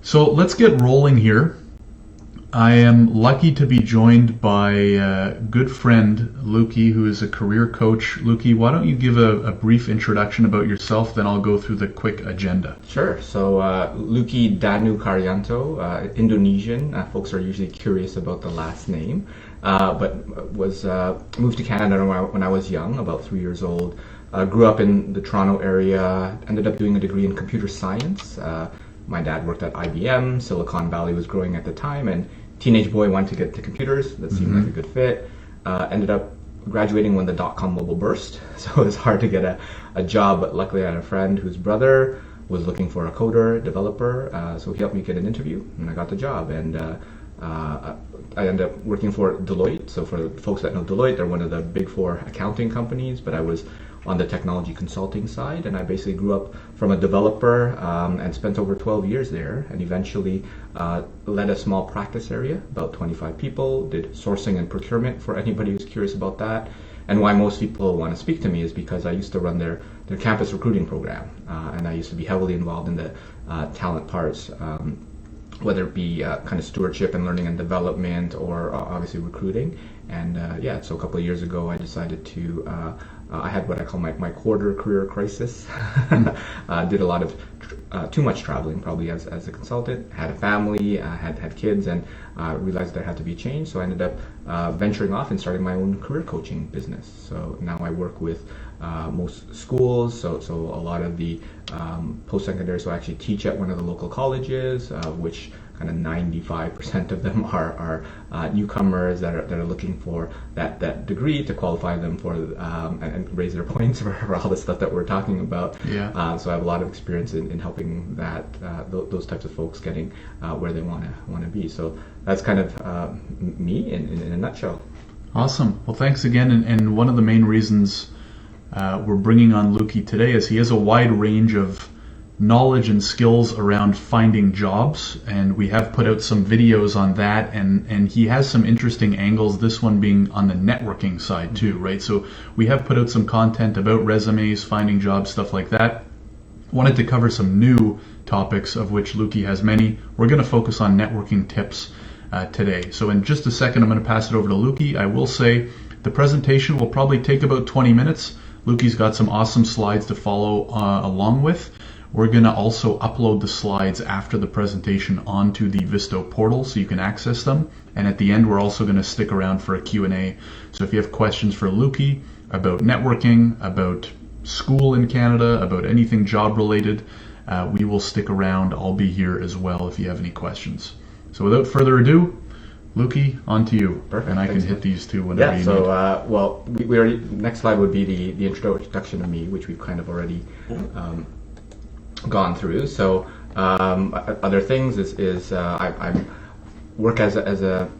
So let's get rolling here. I am lucky to be joined by a good friend, Luki, who is a career coach. Luki, why don't you give a brief introduction about yourself, then I'll go through the quick agenda. Sure. So Luki Danukarjanto, Indonesian. Folks are usually curious about the last name, but was moved to Canada when I was young, about 3 years old. Grew up in the Toronto area, ended up doing a degree in computer science. My dad worked at IBM, Silicon Valley was growing at the time, and teenage boy wanted to get to computers. That seemed like a good fit. Ended up graduating when the dot-com bubble burst, so it was hard to get a job, but luckily I had a friend whose brother was looking for a coder, developer, so he helped me get an interview, and I got the job. And I ended up working for Deloitte. So for folks that know Deloitte, they're one of the big four accounting companies, but I was on the technology consulting side, and I basically grew up from a developer and spent over 12 years there, and eventually led a small practice area, about 25 people, did sourcing and procurement for anybody who's curious about that. And why most people want to speak to me is because I used to run their campus recruiting program, and I used to be heavily involved in the talent parts, whether it be kind of stewardship and learning and development, or obviously recruiting. And so a couple of years ago I decided to I had what I call my quarter career crisis. Did a lot of too much traveling, probably as a consultant. Had a family, had kids, and realized there had to be a change. So I ended up venturing off and starting my own career coaching business. So now I work with most schools. So a lot of the post-secondary. So I actually teach at one of the local colleges, which kind of 95% of them are newcomers that are looking for that degree to qualify them for and raise their points for all the stuff that we're talking about. Yeah. So I have a lot of experience in helping those types of folks getting where they want to be. So that's kind of me in a nutshell. Awesome. Well, thanks again. And one of the main reasons we're bringing on Luki today is he has a wide range of knowledge and skills around finding jobs, and we have put out some videos on that, and he has some interesting angles, this one being on the networking side too, right? So we have put out some content about resumes, finding jobs, stuff like that. Wanted to cover some new topics, of which Luki has many. We're going to focus on networking tips today. So in just a second I'm going to pass it over to Luki. I will say the presentation will probably take about 20 minutes. Luki's got some awesome slides to follow along with. We're going to also upload the slides after the presentation onto the Visto portal so you can access them. And at the end, we're also going to stick around for a Q&A. So if you have questions for Luki about networking, about school in Canada, about anything job related, we will stick around. I'll be here as well if you have any questions. So without further ado, Luki, on to you. Perfect. And I can hit these two whenever you need. So we already, next slide would be the introduction of me, which we've kind of already gone through. So other things is I work as a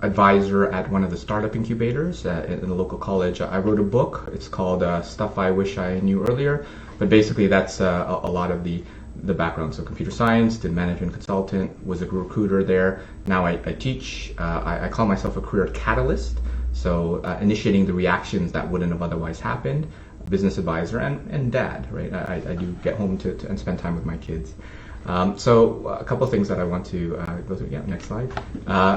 advisor at one of the startup incubators in the local college. I wrote a book. It's called Stuff I Wish I Knew Earlier. But basically that's a lot of the background. So computer science, did management consultant, was a recruiter there. Now I teach. I call myself a career catalyst. So initiating the reactions that wouldn't have otherwise happened. Business advisor and dad, right? I do get home and spend time with my kids. So a couple of things that I want to go through. Yeah, next slide.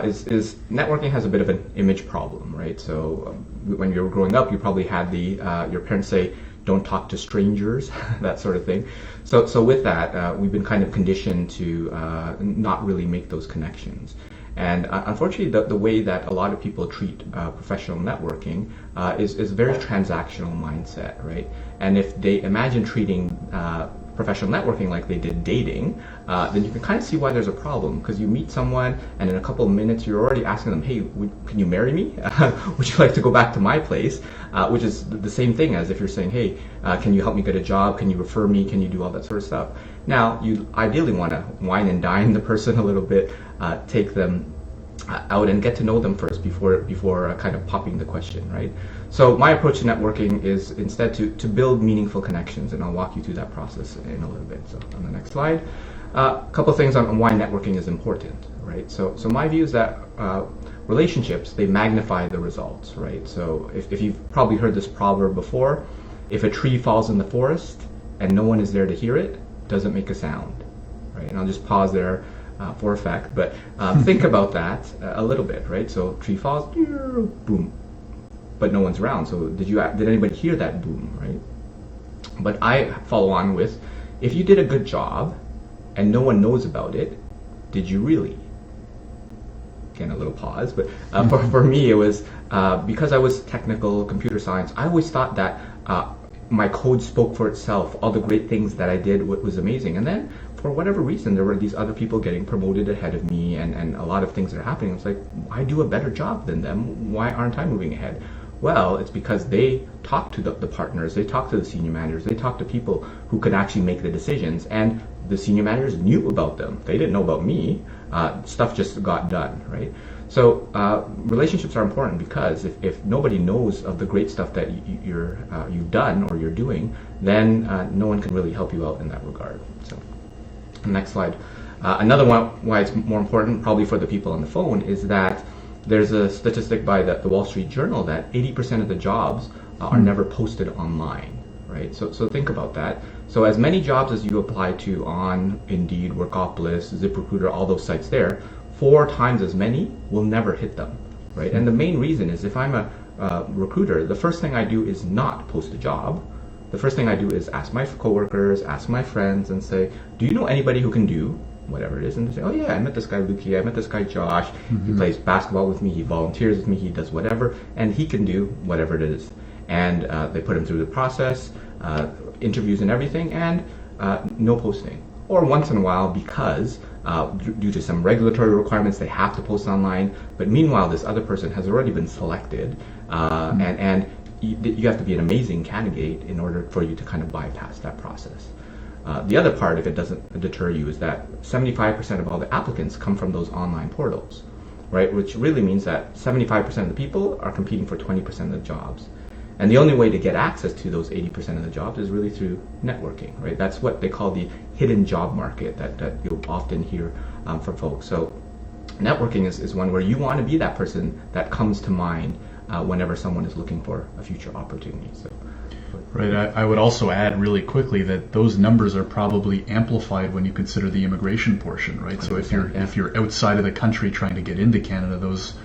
Is networking has a bit of an image problem, right? So when you were growing up, you probably had your parents say, "Don't talk to strangers," that sort of thing. So with that, we've been kind of conditioned to not really make those connections. And unfortunately, the way that a lot of people treat professional networking is a very transactional mindset, right? And if they imagine treating professional networking like they did dating, then you can kind of see why there's a problem, because you meet someone and in a couple of minutes you're already asking them, "Hey, can you marry me? Would you like to go back to my place?" Which is the same thing as if you're saying, "Hey, can you help me get a job? Can you refer me? Can you do all that sort of stuff?" Now, you ideally want to wine and dine the person a little bit, take them out and get to know them first before kind of popping the question, right? So my approach to networking is instead to build meaningful connections, and I'll walk you through that process in a little bit. So on the next slide, a couple of things on why networking is important, right? So my view is that relationships, they magnify the results, right? So if you've probably heard this proverb before, if a tree falls in the forest and no one is there to hear it, doesn't make a sound, right? And I'll just pause there. for effect, but think about that a little bit, right? So tree falls, boom, but no one's around. So did anybody hear that boom, right? But I follow on with, if you did a good job and no one knows about it, did you really? Again, a little pause, but for me, it was because I was technical, computer science, I always thought that my code spoke for itself. All the great things that I did was amazing. And then, for whatever reason, there were these other people getting promoted ahead of me, and a lot of things that are happening. It's like, I do a better job than them. Why aren't I moving ahead? Well, it's because they talk to the partners, they talk to the senior managers, they talk to people who could actually make the decisions, and the senior managers knew about them. They didn't know about me. Stuff just got done, right? So relationships are important, because if nobody knows of the great stuff that you've done or you're doing, then no one can really help you out in that regard. So next slide. Another one why it's more important, probably for the people on the phone, is that there's a statistic by the Wall Street Journal that 80% of the jobs are never posted online, right? So think about that. So as many jobs as you apply to on Indeed, Workopolis, ZipRecruiter, all those sites there, 4 times as many will never hit them, right? And the main reason is, if I'm a recruiter, the first thing I do is not post a job. The first thing I do is ask my coworkers, ask my friends, and say, do you know anybody who can do whatever it is? And they say, oh yeah, I met this guy Luki, I met this guy Josh, he plays basketball with me, he volunteers with me, he does whatever, and he can do whatever it is. And they put him through the process, interviews and everything, and no posting. Or once in a while, because due to some regulatory requirements, they have to post online, but meanwhile this other person has already been selected, and you have to be an amazing candidate in order for you to kind of bypass that process. The other part, if it doesn't deter you, is that 75% of all the applicants come from those online portals, right? Which really means that 75% of the people are competing for 20% of the jobs. And the only way to get access to those 80% of the jobs is really through networking, right? That's what they call the hidden job market that you'll often hear from folks. So networking is one where you want to be that person that comes to mind whenever someone is looking for a future opportunity. So. Right. I would also add really quickly that those numbers are probably amplified when you consider the immigration portion, right? So if you're outside of the country trying to get into Canada, those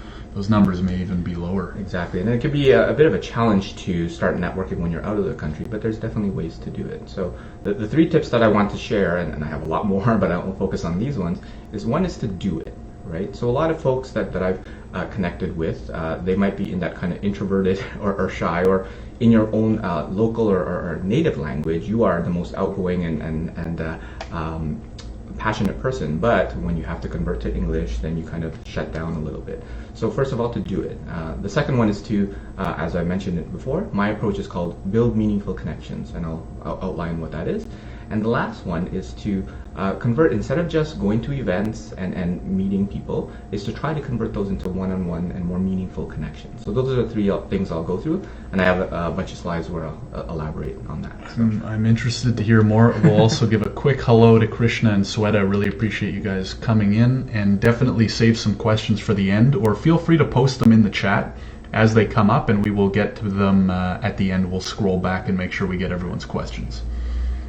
numbers may even be lower. Exactly, and it could be a bit of a challenge to start networking when you're out of the country, but there's definitely ways to do it. So the 3 tips that I want to share, and I have a lot more, but I will focus on these ones, is one is to do it, right? So a lot of folks that I've connected with, they might be in that kind of introverted or shy, or in your own local or native language, you are the most outgoing and passionate person, but when you have to convert to English, then you kind of shut down a little bit. So first of all, to do it. The second one is to, as I mentioned it before, my approach is called build meaningful connections, and I'll outline what that is. And the last one is to convert, instead of just going to events and meeting people, is to try to convert those into one-on-one and more meaningful connections. So those are the 3 things I'll go through, and I have a bunch of slides where I'll elaborate on that. So. I'm interested to hear more. We'll also give a quick hello to Krishna and Sweta. I really appreciate you guys coming in, and definitely save some questions for the end, or feel free to post them in the chat as they come up, and we will get to them at the end. We'll scroll back and make sure we get everyone's questions.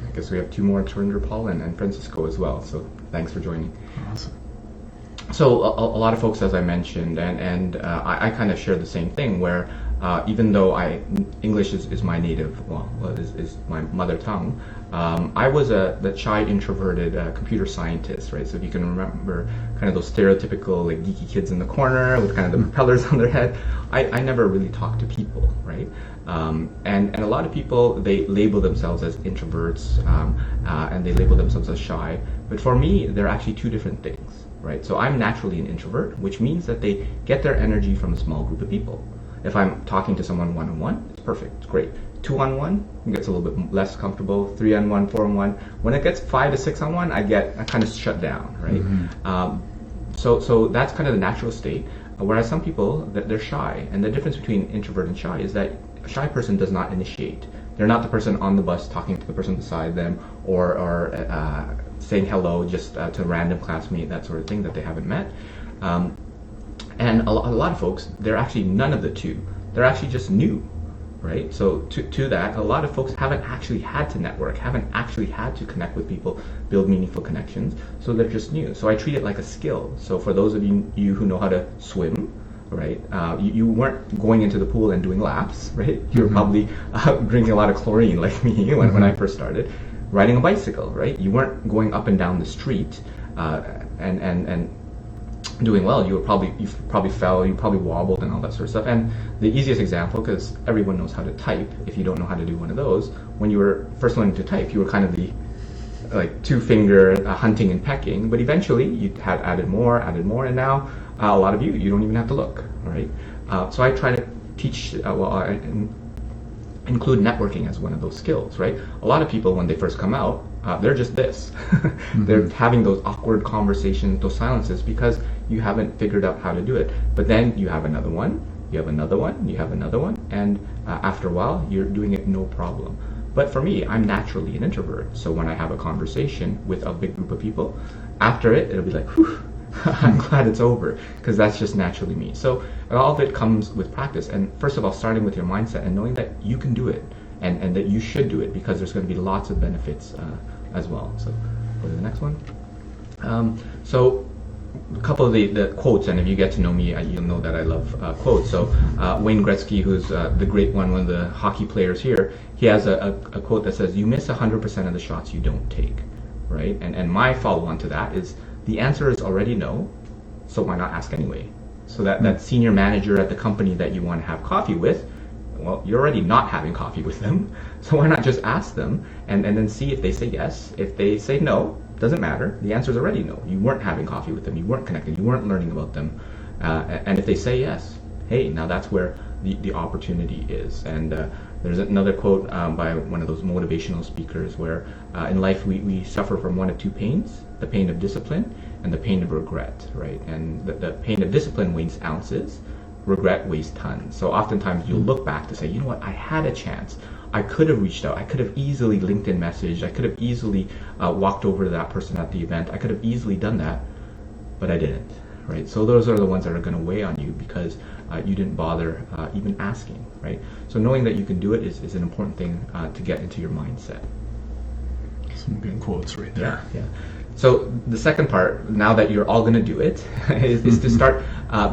I guess we have 2 more, Turinder Paul and Francisco as well, so thanks for joining. Awesome. So a lot of folks, as I mentioned, and I kind of share the same thing, where even though English is my native, is my mother tongue, I was the shy, introverted computer scientist, right? So if you can remember kind of those stereotypical like geeky kids in the corner with kind of the propellers on their head, I never really talked to people, right? And a lot of people, they label themselves as introverts, and they label themselves as shy. But for me, they're actually 2 different things, right? So I'm naturally an introvert, which means that they get their energy from a small group of people. If I'm talking to someone one-on-one, it's perfect, it's great. 2-on-1, it gets a little bit less comfortable. 3-on-1, 4-on-1. When it gets 5 to 6-on-1, I kind of shut down, right? Mm-hmm. So that's kind of the natural state. Whereas some people, they're shy, and the difference between introvert and shy is that a shy person does not initiate. They're not the person on the bus talking to the person beside them, or saying hello just to a random classmate, that sort of thing that they haven't met. And a lot of folks, they're actually none of the 2. They're actually just new, right? So to that, a lot of folks haven't actually had to network, haven't actually had to connect with people, build meaningful connections, so they're just new. So I treat it like a skill. So for those of you who know how to swim, right, you weren't going into the pool and doing laps, right? You were probably drinking a lot of chlorine like me when I first started. Riding a bicycle, right? You weren't going up and down the street and doing well. You probably fell, you probably wobbled and all that sort of stuff. And the easiest example, because everyone knows how to type, if you don't know how to do one of those, when you were first learning to type, you were kind of the like two-finger hunting and pecking, but eventually you had added more, and now a lot of you don't even have to look, right? So I try to teach, include networking as one of those skills, right? A lot of people, when they first come out, they're just this. They're having those awkward conversations, those silences, because you haven't figured out how to do it. But then you have another one, you have another one, you have another one, and after a while, you're doing it no problem. But for me, I'm naturally an introvert. So when I have a conversation with a big group of people, after it'll be like, whew, I'm glad it's over, because that's just naturally me. So all of it comes with practice. And first of all, starting with your mindset and knowing that you can do it and that you should do it, because there's going to be lots of benefits as well. So go to the next one. So a couple of the quotes, and if you get to know me, you'll know that I love quotes. So Wayne Gretzky, who's the great one of the hockey players here, he has a quote that says, "You miss 100% of the shots you don't take," right? And my follow-on to that is, the answer is already no, so why not ask anyway? So that senior manager at the company that you want to have coffee with, well, you're already not having coffee with them, so why not just ask them and then see if they say yes. If they say no, doesn't matter. The answer is already no. You weren't having coffee with them. You weren't connected. You weren't learning about them. And if they say yes, hey, now that's where the opportunity is. And there's another quote by one of those motivational speakers where in life we suffer from one of two pains: the pain of discipline and the pain of regret, right? And the pain of discipline weighs ounces, regret weighs tons. So oftentimes you'll look back to say, you know what, I had a chance. I could have reached out. I could have easily LinkedIn messaged. I could have easily walked over to that person at the event. I could have easily done that, but I didn't, right? So those are the ones that are going to weigh on you because you didn't bother even asking, right? So knowing that you can do it is an important thing to get into your mindset. Some good quotes right there. Yeah. So the second part, now that you're all going to do it, is to start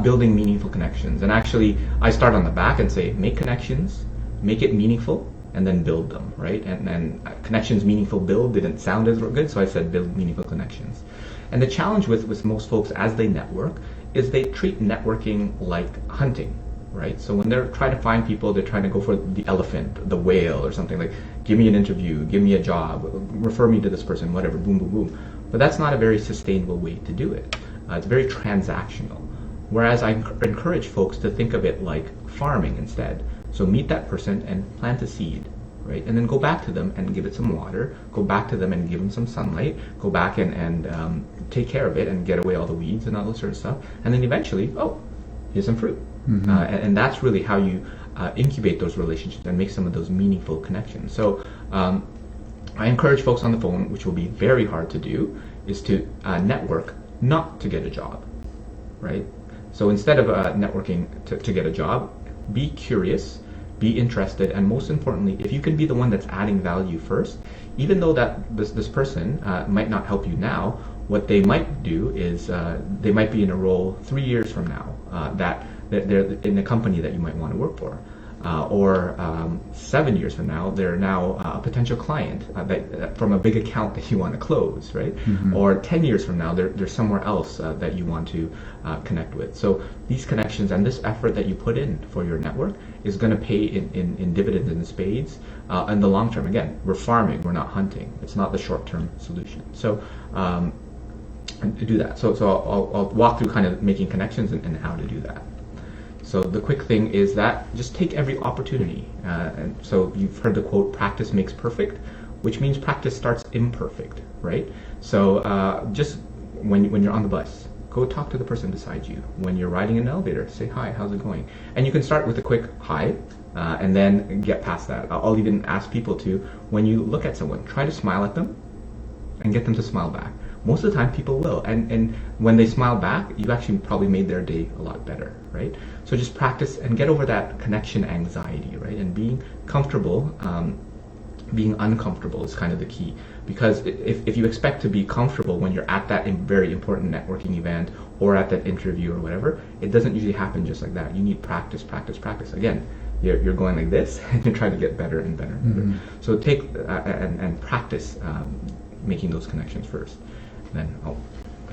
building meaningful connections. And actually, I start on the back and say, make connections, make it meaningful, and then build them, right? And connections, meaningful, build didn't sound as good, so I said build meaningful connections. And the challenge with most folks as they network is they treat networking like hunting, right? So when they're trying to find people, they're trying to go for the elephant, the whale, or something like, give me an interview, give me a job, refer me to this person, whatever, boom, boom, boom. But that's not a very sustainable way to do it. It's very transactional. Whereas I encourage folks to think of it like farming instead. So meet that person and plant a seed, right? And then go back to them and give it some water, go back to them and give them some sunlight, go back and take care of it and get away all the weeds and all that sort of stuff. And then eventually, oh, here's some fruit. Mm-hmm. And that's really how you incubate those relationships and make some of those meaningful connections. So I encourage folks on the phone, which will be very hard to do, is to network not to get a job, right? So instead of networking to get a job, be curious, be interested, and most importantly, if you can be the one that's adding value first, even though that this person might not help you now, what they might do is they might be in a role 3 years from now that they're in a company that you might want to work for. Or 7 years from now, they're now a potential client from a big account that you want to close, right? Mm-hmm. Or 10 years from now, they're somewhere else that you want to connect with. So these connections and this effort that you put in for your network is going to pay in dividends and spades in the long term. Again, we're farming, we're not hunting. It's not the short-term solution. So do that. So I'll walk through kind of making connections and how to do that. So the quick thing is that just take every opportunity. And so you've heard the quote, practice makes perfect, which means practice starts imperfect, right? So just when you're on the bus, go talk to the person beside you. When you're riding in an elevator, say, hi, how's it going? And you can start with a quick hi, and then get past that. I'll even ask people to, when you look at someone, try to smile at them and get them to smile back. most of the time people will. And when they smile back, you actually probably made their day a lot better, right? So just practice and get over that connection anxiety, right? And being comfortable, being uncomfortable is kind of the key. Because if you expect to be comfortable when you're at that very important networking event or at that interview or whatever, it doesn't usually happen just like that. You need practice, practice, practice. Again, you're going like this and you try to get better and better and better. So take and practice making those connections first. Then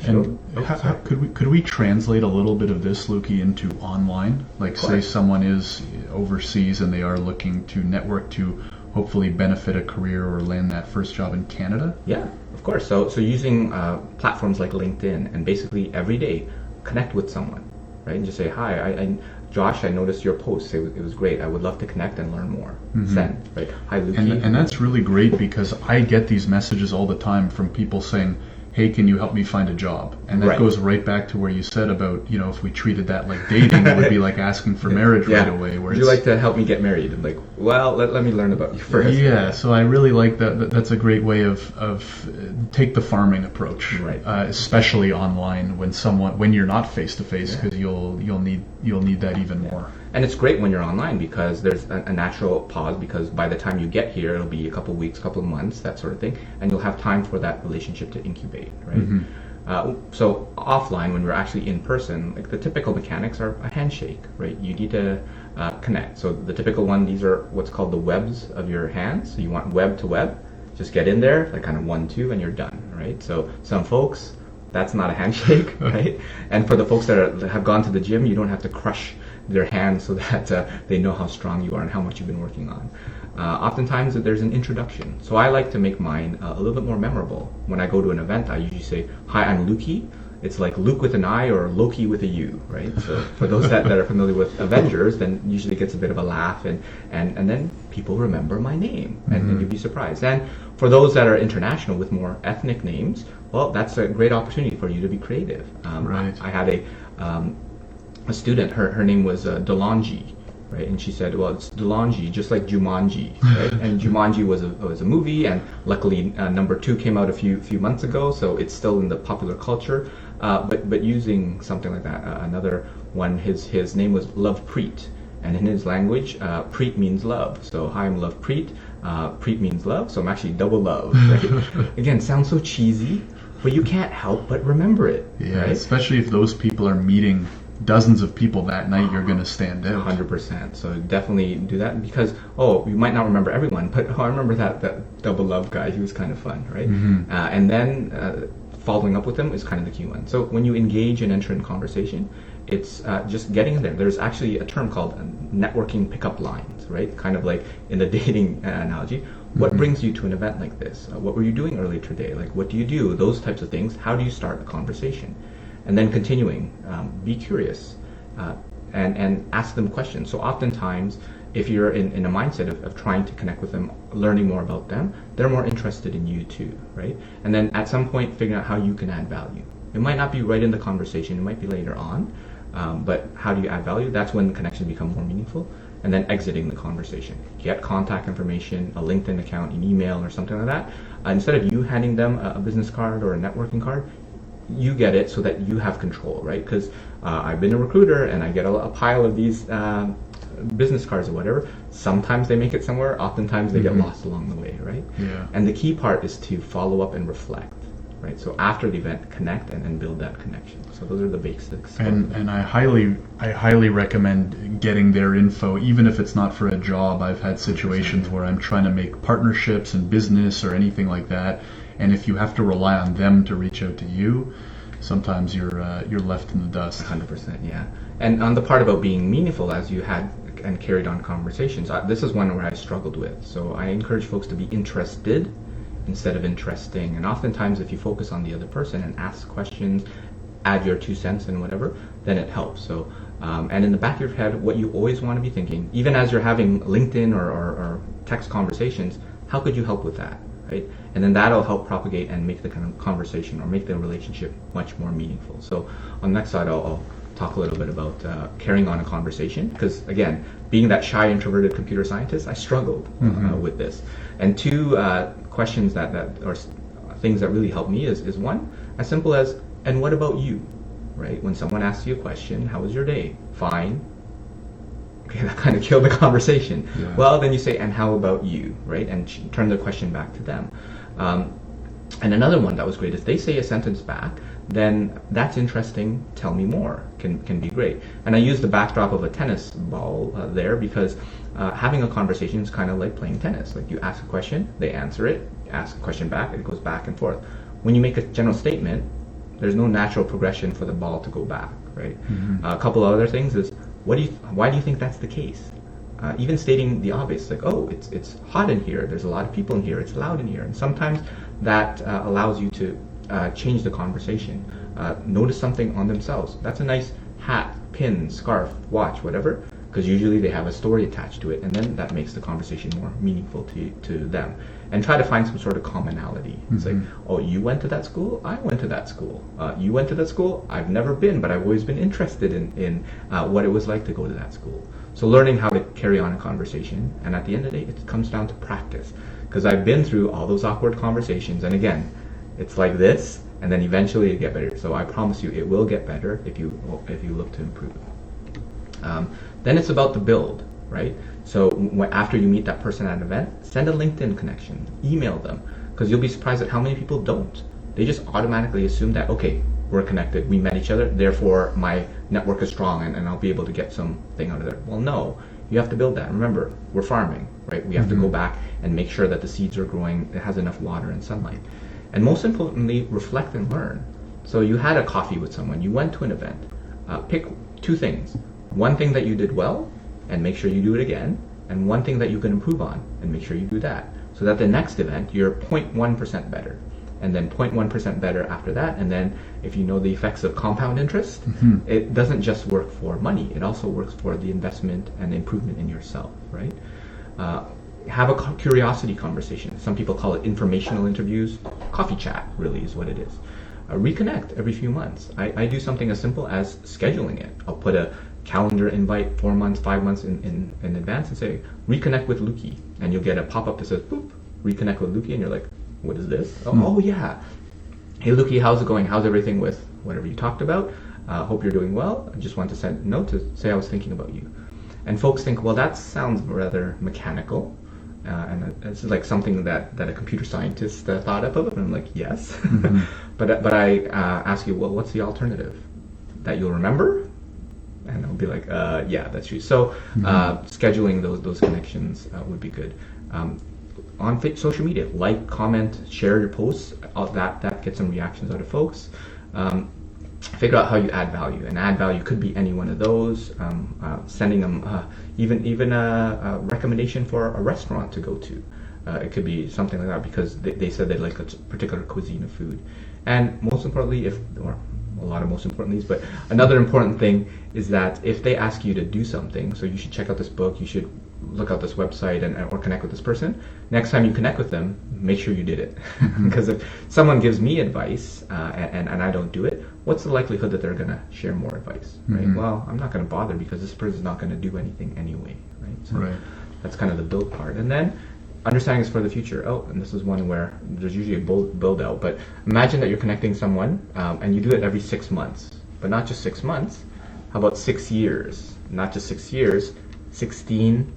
could we translate a little bit of this, Luki, into online? Like, say someone is overseas and they are looking to network to hopefully benefit a career or land that first job in Canada? Yeah, of course. So using platforms like LinkedIn, and basically every day connect with someone, right? And just say, hi, Josh, I noticed your post. It was great. I would love to connect and learn more. Send, right? Hi, Luki. And that's really great, because I get these messages all the time from people saying, hey, can you help me find a job? And that goes right back to where you said about, if we treated that like dating, it would be like asking for marriage right away. Would you like to help me get married? I'm like, well, let me learn about you first. Yeah, so I really like that. That's a great way of take the farming approach, right? Especially online when you're not face to face, because you'll need that even more. And it's great when you're online, because there's a natural pause, because by the time you get here, it'll be a couple of weeks, couple of months, that sort of thing, and you'll have time for that relationship to incubate, right? So offline, when we're actually in person, like the typical mechanics are a handshake, right? You need to connect. So the typical one, these are what's called the webs of your hands. So you want web to web, just get in there, like kind of 1, 2, and you're done, right? So some folks, that's not a handshake, right? And for the folks that have gone to the gym, you don't have to crush their hands so that they know how strong you are and how much you've been working on. Oftentimes there's an introduction. So I like to make mine a little bit more memorable. When I go to an event, I usually say, hi, I'm Luki. It's like Luke with an I or Loki with a U, right? So for those that are familiar with Avengers, then usually gets a bit of a laugh, and then people remember my name, and you'd be surprised. And for those that are international with more ethnic names, well, that's a great opportunity for you to be creative. Right. I had a student, her name was Delangi, right? And she said, well, it's Delangi, just like Jumanji, right? And Jumanji was a movie, and luckily number 2 came out a few months ago, so it's still in the popular culture. But using something like that, another one, his name was Lovepreet, and in his language, Preet means love. So hi, I'm Lovepreet. Preet means love, so I'm actually double love, right? Again, sounds so cheesy, but you can't help but remember it. Yeah, right? Especially if those people are meeting dozens of people that night, you're going to stand out. 100%. So definitely do that, because you might not remember everyone, but I remember that double love guy. He was kind of fun, right? And then following up with them is kind of the key one. So when you engage and enter in conversation, it's just getting in there. There's actually a term called networking pickup lines, right? Kind of like in the dating analogy. What brings you to an event like this? What were you doing earlier today? Like, what do you do? Those types of things. How do you start a conversation? And then continuing, be curious, and ask them questions. So oftentimes, if you're in a mindset of trying to connect with them, learning more about them, they're more interested in you too, right? And then at some point, figuring out how you can add value. It might not be right in the conversation, it might be later on, but how do you add value? That's when the connections become more meaningful. And then exiting the conversation. Get contact information, a LinkedIn account, an email, or something like that. Instead of you handing them a business card or a networking card, you get it so that you have control, right? Because I've been a recruiter and I get a pile of these business cards or whatever. Sometimes they make it somewhere, oftentimes they get lost along the way, right? Yeah. And the key part is to follow up and reflect, right? So after the event, connect and build that connection. So those are the basics. And I highly recommend getting their info, even if it's not for a job. I've had situations where I'm trying to make partnerships in business or anything like that. And if you have to rely on them to reach out to you, sometimes you're left in the dust. 100%, yeah. And on the part about being meaningful, as you had and carried on conversations, this is one where I struggled with. So I encourage folks to be interested instead of interesting. And oftentimes, if you focus on the other person and ask questions, add your 2 cents and whatever, then it helps. So, and in the back of your head, what you always want to be thinking, even as you're having LinkedIn or text conversations, how could you help with that? Right? And then that'll help propagate and make the kind of conversation or make the relationship much more meaningful. So on the next slide, I'll talk a little bit about carrying on a conversation, because again, being that shy, introverted computer scientist, I struggled with this. And 2 questions that or things that really help me is one, as simple as, and what about you, right? When someone asks you a question, how was your day? Fine. Okay, that kind of killed the conversation. Yeah. Well, then you say, and how about you, right? And turn the question back to them. And another one that was great is they say a sentence back, then that's interesting, tell me more, can be great. And I use the backdrop of a tennis ball there because having a conversation is kind of like playing tennis. Like you ask a question, they answer it, ask a question back, it goes back and forth. When you make a general statement, there's no natural progression for the ball to go back, right? A couple of other things is, why do you think that's the case? Even stating the obvious, like, oh, it's hot in here, there's a lot of people in here, it's loud in here. And sometimes that allows you to change the conversation. Notice something on themselves. That's a nice hat, pin, scarf, watch, whatever, because usually they have a story attached to it, and then that makes the conversation more meaningful to them. And try to find some sort of commonality. It's like, oh, you went to that school? I went to that school. You went to that school? I've never been, but I've always been interested in what it was like to go to that school. So learning how to carry on a conversation, and at the end of the day, it comes down to practice. Because I've been through all those awkward conversations, and again, it's like this, and then eventually it get better. So I promise you, it will get better if you look to improve. Then it's about the build, right? So after you meet that person at an event, send a LinkedIn connection, email them, because you'll be surprised at how many people don't. They just automatically assume that, okay, we're connected, we met each other, therefore my network is strong and I'll be able to get something out of there. Well, no, you have to build that. Remember, we're farming, right? We have to go back and make sure that the seeds are growing, it has enough water and sunlight. And most importantly, reflect and learn. So you had a coffee with someone, you went to an event, pick two things. One thing that you did well, and make sure you do it again, and one thing that you can improve on, and make sure you do that. So that the next event, you're 0.1% better, and then 0.1% better after that, and then if you know the effects of compound interest, it doesn't just work for money, it also works for the investment and improvement in yourself, right? Have a curiosity conversation. Some people call it informational interviews. Coffee chat really is what it is. Reconnect every few months. I do something as simple as scheduling it. I'll put a calendar invite 4 months, 5 months in advance and say, reconnect with Luki. And you'll get a pop-up that says, boop, reconnect with Luki. And you're like, what is this? Oh, yeah. Hey, Luki, how's it going? How's everything with whatever you talked about? Hope you're doing well. I just want to send a note to say I was thinking about you. And folks think, well, that sounds rather mechanical. And it's like something that a computer scientist thought up of. And I'm like, yes. But I ask you, well, what's the alternative? That you'll remember? And I'll be like, yeah, that's true. So scheduling those connections would be good. On social media, like, comment, share your posts. That gets some reactions out of folks. Figure out how you add value, and add value could be any one of those. Sending them even a recommendation for a restaurant to go to. It could be something like that because they said they like a particular cuisine of food. And most importantly, a lot of most importantly, but another important thing is that if they ask you to do something, so you should check out this book, you should look out this website or connect with this person. Next time you connect with them, make sure you did it. Because if someone gives me advice and I don't do it, what's the likelihood that they're going to share more advice, right? Well, I'm not going to bother because this person's not going to do anything anyway, right? So that's kind of the build part. And then understanding is for the future. Oh, and this is one where there's usually a build out, but imagine that you're connecting someone and you do it every 6 months, but not just 6 months. How about 6 years? Not just 6 years, 16,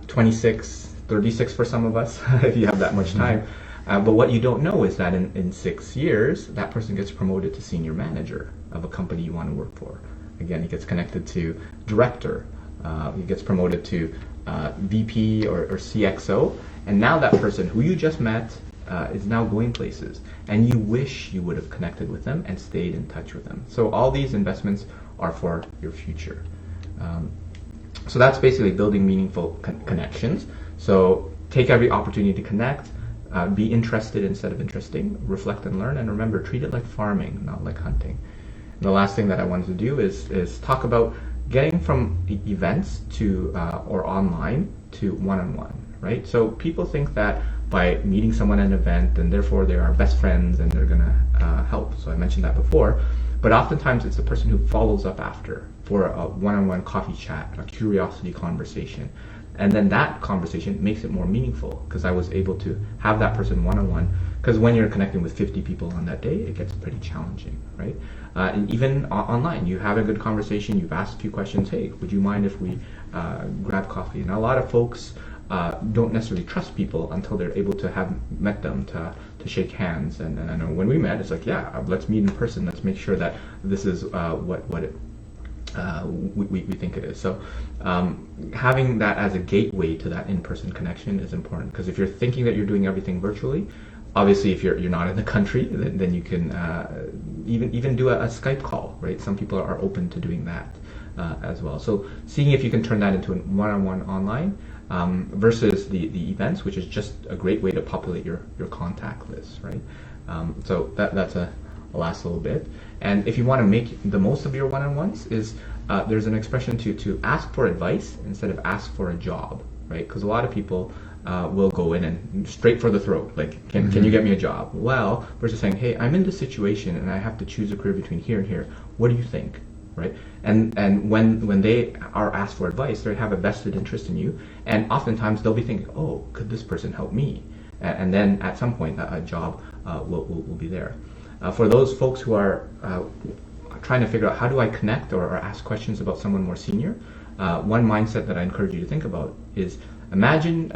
26, 36 for some of us, if you have that much time. But what you don't know is that in 6 years, that person gets promoted to senior manager of a company you want to work for. Again, he gets connected to director. He gets promoted to VP or CXO. And now that person who you just met is now going places. And you wish you would have connected with them and stayed in touch with them. So all these investments are for your future. So that's basically building meaningful connections. So take every opportunity to connect, be interested instead of interesting, reflect and learn, and remember, treat it like farming, not like hunting. And the last thing that I wanted to do is talk about getting from events to or online to one-on-one, right? So people think that by meeting someone at an event, and therefore they are best friends and they're gonna help. So I mentioned that before. But oftentimes it's the person who follows up after for a one-on-one coffee chat, a curiosity conversation. And then that conversation makes it more meaningful because I was able to have that person one-on-one, Because when you're connecting with 50 people on that day, it gets pretty challenging, right? And even online, you have a good conversation, you've asked a few questions, hey, would you mind if we grab coffee? And a lot of folks don't necessarily trust people until they're able to have met them to shake hands. And I know when we met, it's like, yeah, let's meet in person. Let's make sure that this is what we think it is. So having that as a gateway to that in-person connection is important, because if you're thinking that you're doing everything virtually, obviously if you're not in the country, then you can even do a Skype call, right? Some people are open to doing that as well. So seeing if you can turn that into a one-on-one online versus the events, which is just a great way to populate your contact list, right? So that's a last little bit. And if you want to make the most of your one-on-ones, is there's an expression to ask for advice instead of ask for a job, right? Because a lot of people will go in and straight for the throat, like, can you get me a job? Well, versus saying, hey, I'm in this situation and I have to choose a career between here and here. What do you think, right? And when they are asked for advice, they have a vested interest in you, and oftentimes they'll be thinking, oh, could this person help me? And then at some point, a job will be there. For those folks who are trying to figure out how do I connect or ask questions about someone more senior, one mindset that I encourage you to think about is imagine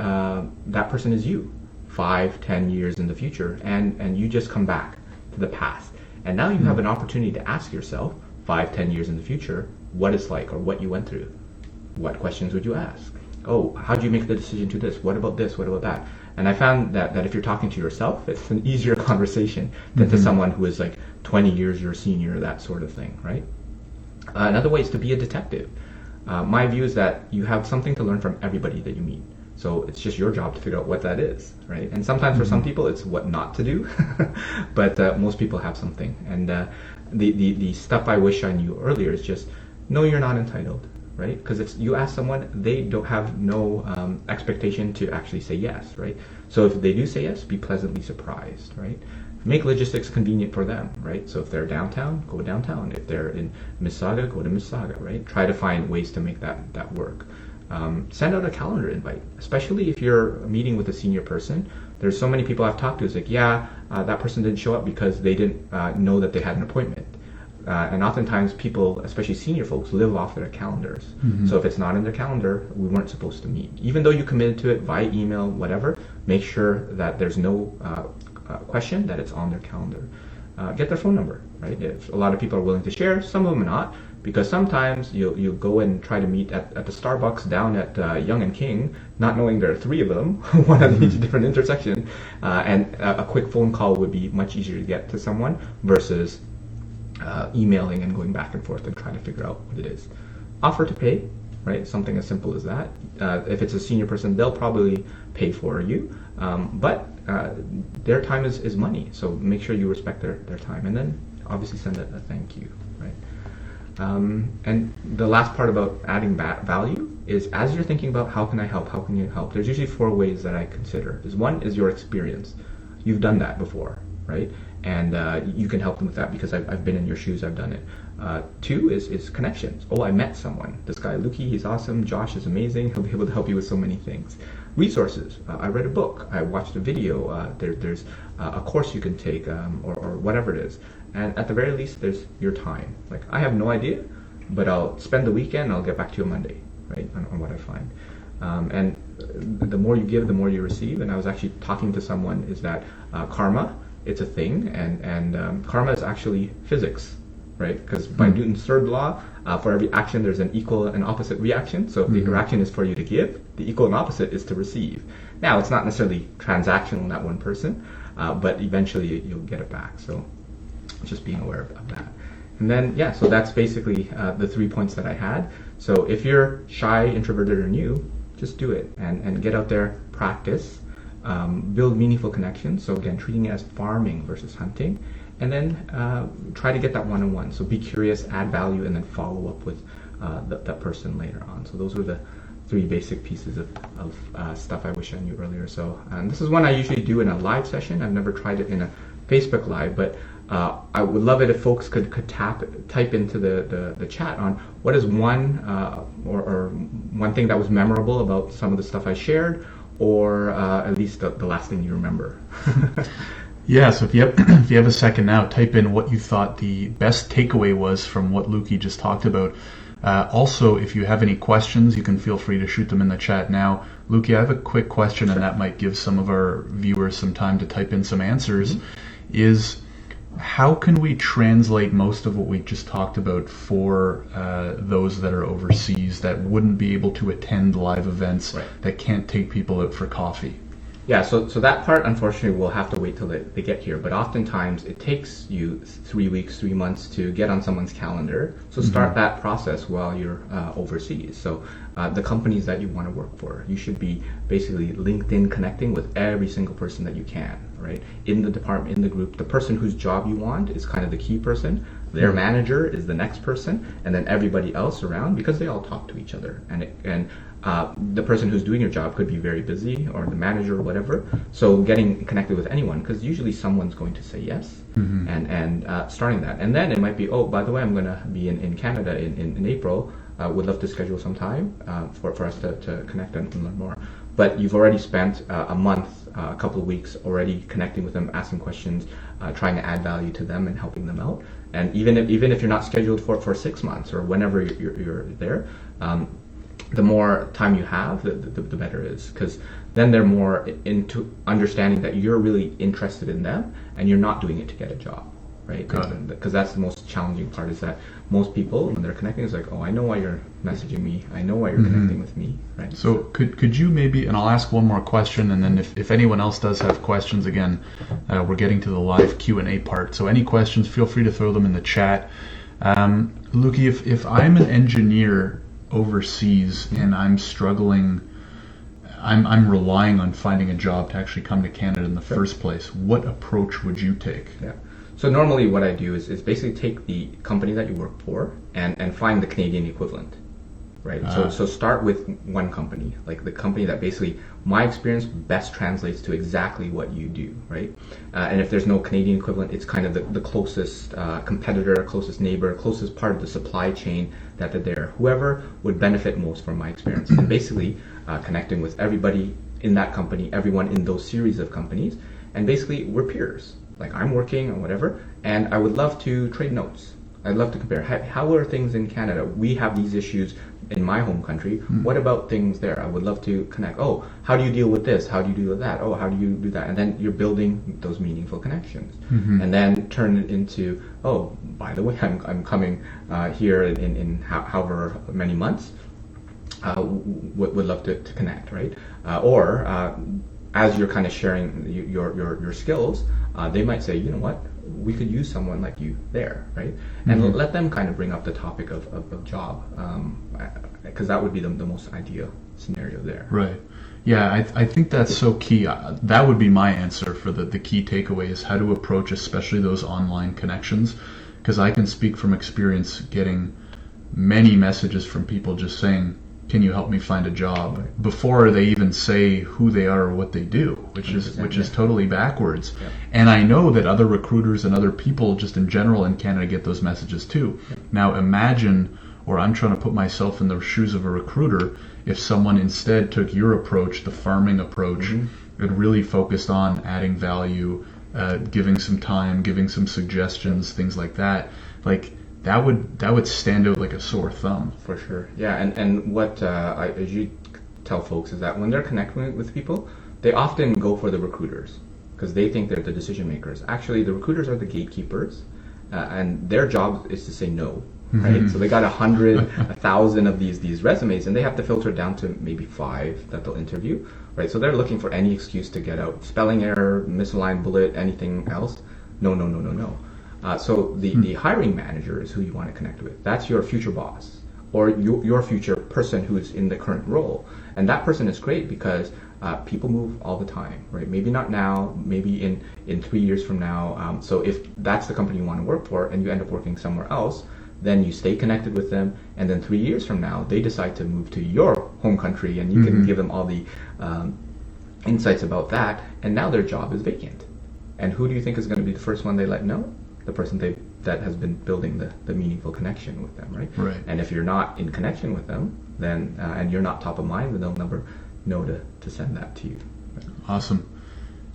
that person is you 5-10 years in the future, and you just come back to the past, and now you have an opportunity to ask yourself 5-10 years in the future what it's like or what you went through. What questions would you ask? Oh, how did you make the decision to this? What about this? What about that? And I found that if you're talking to yourself, it's an easier conversation than to someone who is like 20 years your senior, that sort of thing, right? Another way is to be a detective. My view is that you have something to learn from everybody that you meet. So it's just your job to figure out what that is, right? And sometimes for some people it's what not to do, but most people have something. And the stuff I wish I knew earlier is just know you're not entitled, right? Because if you ask someone, they don't have no expectation to actually say yes, right? So if they do say yes, be pleasantly surprised, right? Make logistics convenient for them, right? So if they're downtown, go downtown. If they're in Mississauga, go to Mississauga, right? Try to find ways to make that work. Send out a calendar invite, especially if you're meeting with a senior person. There's so many people I've talked to, it's like, yeah, that person didn't show up because they didn't know that they had an appointment. And oftentimes people, especially senior folks, live off their calendars. So if it's not in their calendar, we weren't supposed to meet. Even though you committed to it via email, whatever, make sure that there's no question that it's on their calendar. Get their phone number, right? If a lot of people are willing to share, some of them are not, because sometimes you'll go and try to meet at the Starbucks down at Yonge and King, not knowing there are 3 of them, one at each different intersection, and a quick phone call would be much easier to get to someone versus emailing and going back and forth and trying to figure out what it is. Offer to pay, right? Something as simple as that. If it's a senior person, they'll probably pay for you, but their time is money, so make sure you respect their time, and then obviously send a thank you, right? And the last part about adding value is, as you're thinking about how can I help, how can you help, there's usually 4 ways that I consider. One is your experience. You've done that before, right? And you can help them with that because I've been in your shoes, I've done it. 2 is connections. Oh, I met someone. This guy, Luki, he's awesome. Josh is amazing. He'll be able to help you with so many things. Resources. I read a book. I watched a video. There's a course you can take or whatever it is. And at the very least, there's your time. Like, I have no idea, but I'll spend the weekend. I'll get back to you on Monday, right, on what I find. And the more you give, the more you receive. And I was actually talking to someone is that karma, it's a thing, and karma is actually physics, right? Because by Newton's third law, for every action there's an equal and opposite reaction. So if the reaction is for you to give, the equal and opposite is to receive. Now, it's not necessarily transactional in that one person, but eventually you'll get it back. So just being aware of that. And then, yeah, so that's basically the 3 points that I had. So if you're shy, introverted, or new, just do it and get out there, practice. Build meaningful connections. So again, treating it as farming versus hunting, and then try to get that one-on-one. So be curious, add value, and then follow up with that person later on. So those were the 3 basic pieces of stuff I wish I knew earlier. So this is one I usually do in a live session. I've never tried it in a Facebook Live, but I would love it if folks could type into the chat on what is one or one thing that was memorable about some of the stuff I shared, or at least the last thing you remember. Yeah, so if you have if you have a second now, type in what you thought the best takeaway was from what Luki just talked about. Also, if you have any questions, you can feel free to shoot them in the chat now. Luki, I have a quick question, and that might give some of our viewers some time to type in some answers. Is how can we translate most of what we just talked about for those that are overseas that wouldn't be able to attend live events, that can't take people out for coffee? Yeah, so that part, unfortunately, we'll have to wait till they get here. But oftentimes, it takes you 3 weeks, 3 months to get on someone's calendar. So start that process while you're overseas. So the companies that you want to work for, you should be basically LinkedIn connecting with every single person that you can, right? In the department, in the group, the person whose job you want is kind of the key person. Their manager is the next person, and then everybody else around, because they all talk to each other. And the person who's doing your job could be very busy, or the manager or whatever. So getting connected with anyone, because usually someone's going to say yes, and starting that. And then it might be, oh, by the way, I'm going to be in Canada in April. Would love to schedule some time for us to connect and learn more. But you've already spent a month, a couple of weeks already connecting with them, asking questions, trying to add value to them and helping them out. And even if you're not scheduled for 6 months or whenever you're there, the more time you have, the better it is, because then they're more into understanding that you're really interested in them and you're not doing it to get a job, right? Because that's the most challenging part, is that most people, when they're connecting, it's like, oh, I know why you're messaging me, I know why you're connecting with me, right? So could you maybe, and I'll ask one more question, and then if anyone else does have questions, again, we're getting to the live Q&A part. So any questions, feel free to throw them in the chat. Luki, if I'm an engineer overseas and I'm struggling, I'm relying on finding a job to actually come to Canada in the first place, what approach would you take? Yeah. So normally what I do is basically take the company that you work for and find the Canadian equivalent, right? So start with one company, like the company that basically, my experience, best translates to exactly what you do, right? And if there's no Canadian equivalent, it's kind of the closest competitor, closest neighbor, closest part of the supply chain that they're there. Whoever would benefit most from my experience. And basically connecting with everybody in that company, everyone in those series of companies, and basically we're peers. Like, I'm working or whatever, and I would love to trade notes. I'd love to compare. How are things in Canada? We have these issues in my home country. What about things there? I would love to connect. Oh, how do you deal with this? How do you deal with that? Oh, how do you do that? And then you're building those meaningful connections. And then turn it into, oh, by the way, I'm coming here in however many months. Would love to connect, right? Or as you're kind of sharing your skills, they might say, you know what, we could use someone like you there, right? And let them kind of bring up the topic of job, because that would be the most ideal scenario there. Right. Yeah, I think that's so key. That would be my answer for the key takeaway, is how to approach especially those online connections, because I can speak from experience getting many messages from people just saying, can you help me find a job, before they even say who they are or what they do, which is totally backwards. And I know that other recruiters and other people just in general in Canada get those messages too. Now imagine, or I'm trying to put myself in the shoes of a recruiter, if someone instead took your approach, the farming approach, and really focused on adding value, giving some time, giving some suggestions, things like that. Like, that would stand out like a sore thumb. For sure. Yeah, and what I usually tell folks is that when they're connecting with people, they often go for the recruiters because they think they're the decision makers. Actually, the recruiters are the gatekeepers, and their job is to say no, right? So they got 100, 1,000 of these resumes, and they have to filter it down to maybe 5 that they'll interview, right? So they're looking for any excuse to get out. Spelling error, misaligned bullet, anything else. No. So the hiring manager is who you want to connect with. That's your future boss, or your future person who's in the current role. And that person is great because people move all the time, right? Maybe not now, maybe in 3 years from now. So if that's the company you want to work for and you end up working somewhere else, then you stay connected with them. And then 3 years from now, they decide to move to your home country, and you can give them all the insights about that. And now their job is vacant. And who do you think is going to be the first one they let know? The person that has been building the meaningful connection with them, right? Right. And if you're not in connection with them, then and you're not top of mind, then they'll never know to send that to you. Awesome.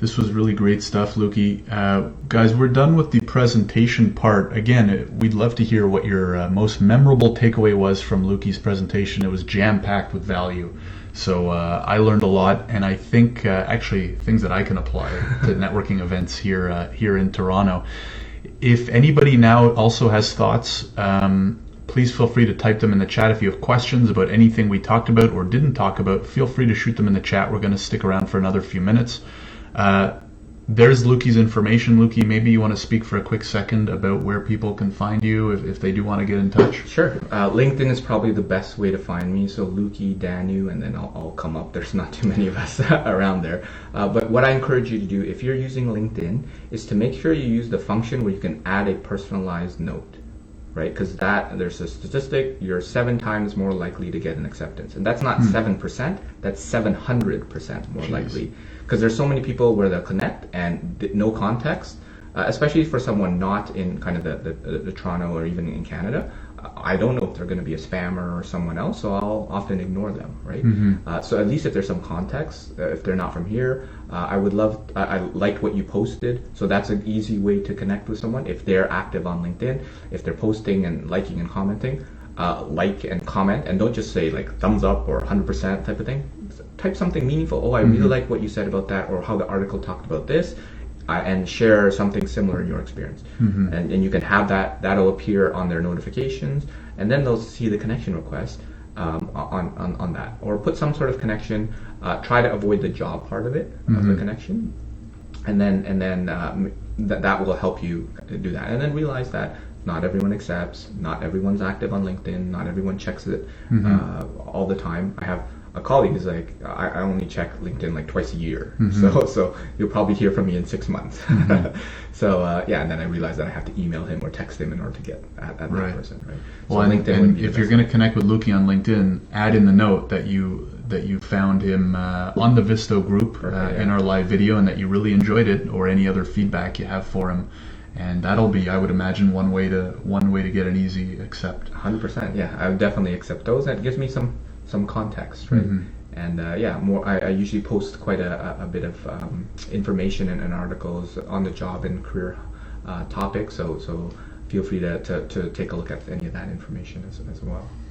This was really great stuff, Luki. Guys, we're done with the presentation part. Again, we'd love to hear what your most memorable takeaway was from Luki's presentation. It was jam-packed with value. So I learned a lot, and I think actually things that I can apply to networking events here in Toronto. If anybody now also has thoughts, please feel free to type them in the chat. If you have questions about anything we talked about or didn't talk about, feel free to shoot them in the chat. We're going to stick around for another few minutes. There's Luki's information. Luki, maybe you want to speak for a quick second about where people can find you if they do want to get in touch. Sure. LinkedIn is probably the best way to find me. So Luki Danu, and then I'll come up. There's not too many of us around there. But what I encourage you to do, if you're using LinkedIn, is to make sure you use the function where you can add a personalized note. Right? Because there's a statistic, you're 7 times more likely to get an acceptance. And that's not 7%, that's 700% more likely. Because there's so many people where they'll connect and no context, especially for someone not in kind of the Toronto or even in Canada. I don't know if they're going to be a spammer or someone else, so I'll often ignore them, right? So at least if there's some context, if they're not from here, I liked what you posted, so that's an easy way to connect with someone. If they're active on LinkedIn, if they're posting and liking and commenting, like and comment, and don't just say like thumbs up or 100% type of thing. Type something meaningful. Oh, I really like what you said about that, or how the article talked about this. And share something similar in your experience. And you can have that'll appear on their notifications, and then they'll see the connection request on that. Or put some sort of connection, try to avoid the job part of it, of the connection, and then that will help you do that. And then realize that not everyone accepts, not everyone's active on LinkedIn, not everyone checks it all the time. I have a colleague is like, I only check LinkedIn like twice a year, so you'll probably hear from me in 6 months. So and then I realized that I have to email him or text him in order to get at that person, right? Well, so and if you're going to connect with Luki on LinkedIn, add in the note that you found him on the Visto group in our live video, and that you really enjoyed it, or any other feedback you have for him. And that'll be, I would imagine, one way to get an easy accept. 100%, yeah. I would definitely accept those. And it gives me some context, right? And I usually post quite a bit of information and articles on the job and career topics. So feel free to take a look at any of that information as well.